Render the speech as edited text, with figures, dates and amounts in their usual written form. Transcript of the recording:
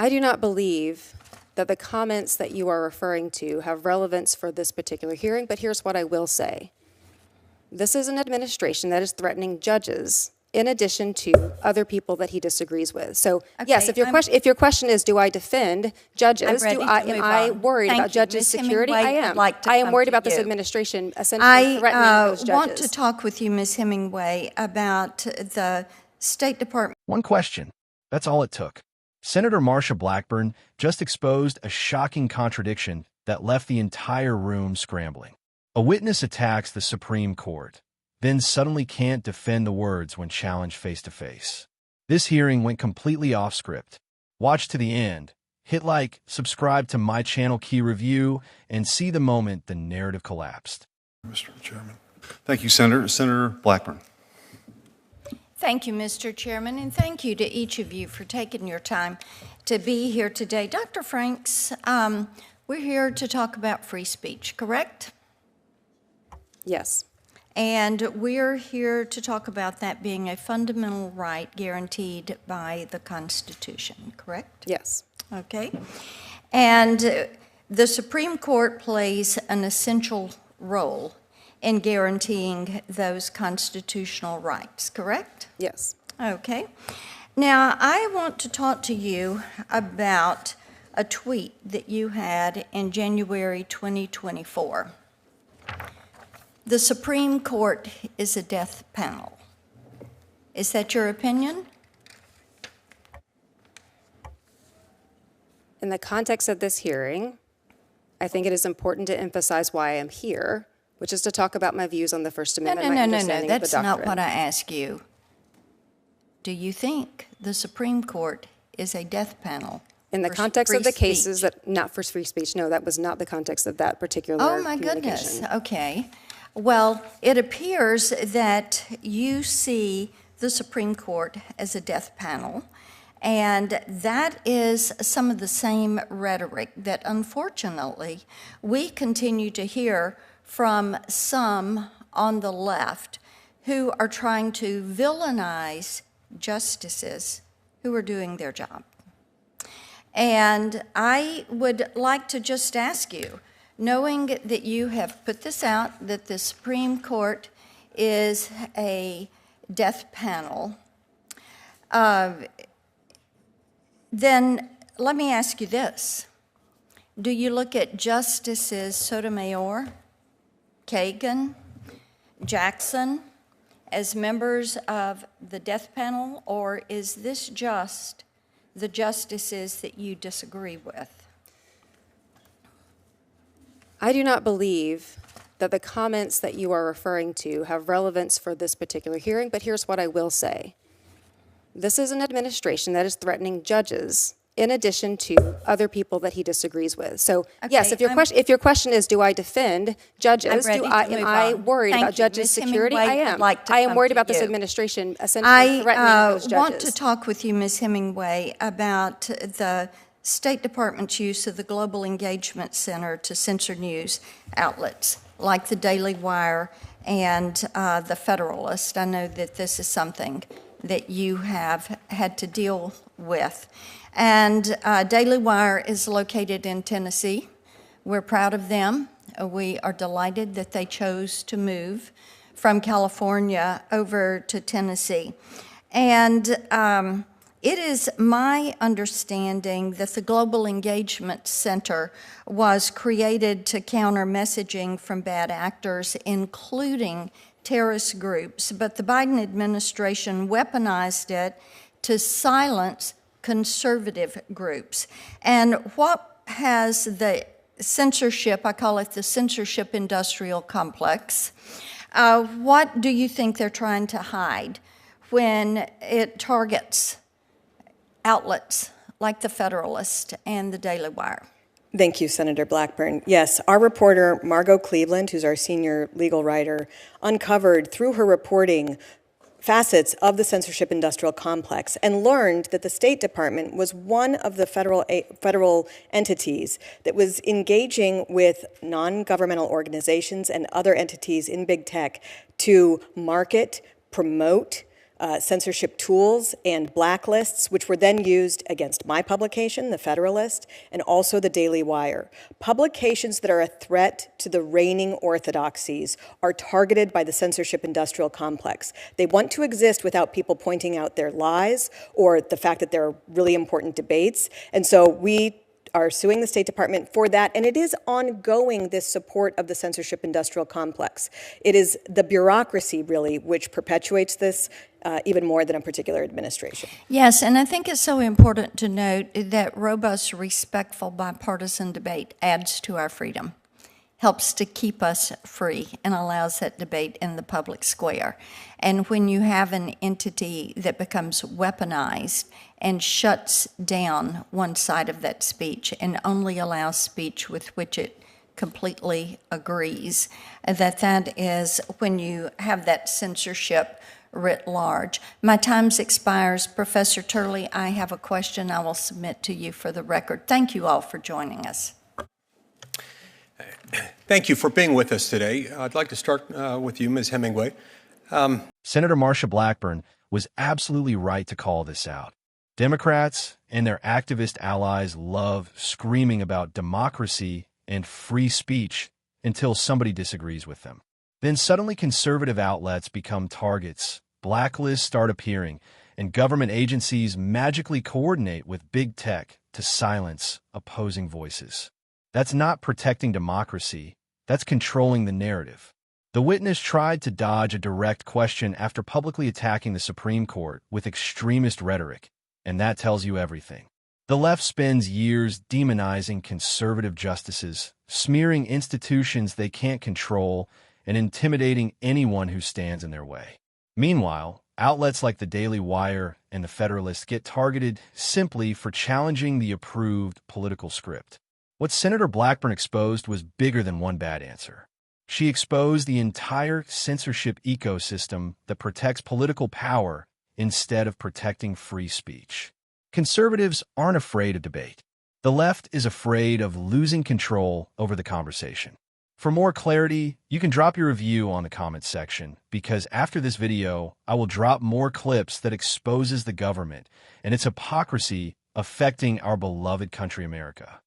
I do not believe that the comments that you are referring to have relevance for this particular hearing, but here's what I will say. This is an administration that is threatening judges in addition to other people that he disagrees with. So, yes, if your question is, do I defend judges? Am I worried about judges' security? I am. I am worried about this administration essentially threatening those judges. I want to talk with you, Ms. Hemingway, about the State Department. One question. That's all it took. Senator Marsha Blackburn just exposed a shocking contradiction that left the entire room scrambling. A witness attacks the Supreme Court, then suddenly can't defend the words when challenged face-to-face. This hearing went completely off script. Watch to the end, hit like, subscribe to my channel Key Review, and see the moment the narrative collapsed. Mr. Chairman. Thank you, Senator. Senator Blackburn. Thank you, Mr. Chairman, and thank you to each of you for taking your time to be here today. Dr. Franks, we're here to talk about free speech, correct? Yes. And we're here to talk about that being a fundamental right guaranteed by the Constitution, correct? Yes. Okay. And the Supreme Court plays an essential role in guaranteeing those constitutional rights, correct? Yes. Okay. Now, I want to talk to you about a tweet that you had in January 2024. The Supreme Court is a death panel. Is that your opinion? In the context of this hearing, I think it is important to emphasize why I am here, which is to talk about my views on the First Amendment. No. That's not what I ask you. Do you think the Supreme Court is a death panel? In the context of the cases that, not for free speech, no, that was not the context of that particular Oh my goodness, okay. Well, it appears that you see the Supreme Court as a death panel, and that is some of the same rhetoric that unfortunately we continue to hear from some on the left who are trying to villainize justices who are doing their job. And I would like to just ask you, knowing that you have put this out, that the Supreme Court is a death panel, then let me ask you this. Do you look at Justices Sotomayor, Kagan, Jackson as members of the death panel, or is this just the justices that you disagree with? I do not believe that the comments that you are referring to have relevance for this particular hearing, but here's what I will say. This is an administration that is threatening judges in addition to other people that he disagrees with. So, yes, if your question is, do I defend judges? Am I worried about judges' security? I am. I am worried about this administration essentially threatening those judges. I want to talk with you, Ms. Hemingway, about the State Department's use of the Global Engagement Center to censor news outlets like the Daily Wire and the Federalist. I know that this is something that you have had to deal with. And Daily Wire is located in Tennessee. We're proud of them. We are delighted that they chose to move from California over to Tennessee. And it is my understanding that the Global Engagement Center was created to counter messaging from bad actors, including terrorist groups, but the Biden administration weaponized it to silence conservative groups. And what has the censorship, I call it the censorship industrial complex, what do you think they're trying to hide when it targets outlets like the Federalist and the Daily Wire? Thank you, Senator Blackburn. Yes, our reporter, Margot Cleveland, who's our senior legal writer, uncovered through her reporting facets of the censorship industrial complex and learned that the State Department was one of the federal entities that was engaging with non-governmental organizations and other entities in big tech to market, promote, censorship tools and blacklists, which were then used against my publication, The Federalist, and also the Daily Wire. Publications that are a threat to the reigning orthodoxies are targeted by the censorship industrial complex. They want to exist without people pointing out their lies or the fact that there are really important debates. And so we are suing the State Department for that, and it is ongoing, this support of the censorship industrial complex. It is the bureaucracy, really, which perpetuates this even more than a particular administration. Yes, and I think it's so important to note that robust, respectful, bipartisan debate adds to our freedom, helps to keep us free, and allows that debate in the public square. And when you have an entity that becomes weaponized and shuts down one side of that speech and only allows speech with which it completely agrees, that is when you have that censorship writ large. My time expires. Professor Turley, I have a question I will submit to you for the record. Thank you all for joining us. Thank you for being with us today. I'd like to start with you, Ms. Hemingway. Senator Marsha Blackburn was absolutely right to call this out. Democrats and their activist allies love screaming about democracy and free speech until somebody disagrees with them. Then suddenly conservative outlets become targets, blacklists start appearing, and government agencies magically coordinate with big tech to silence opposing voices. That's not protecting democracy, that's controlling the narrative. The witness tried to dodge a direct question after publicly attacking the Supreme Court with extremist rhetoric, and that tells you everything. The left spends years demonizing conservative justices, smearing institutions they can't control, and intimidating anyone who stands in their way. Meanwhile, outlets like the Daily Wire and the Federalist get targeted simply for challenging the approved political script. What Senator Blackburn exposed was bigger than one bad answer. She exposed the entire censorship ecosystem that protects political power instead of protecting free speech. Conservatives aren't afraid of debate. The left is afraid of losing control over the conversation. For more clarity, you can drop your review on the comments section, because after this video, I will drop more clips that exposes the government and its hypocrisy affecting our beloved country, America.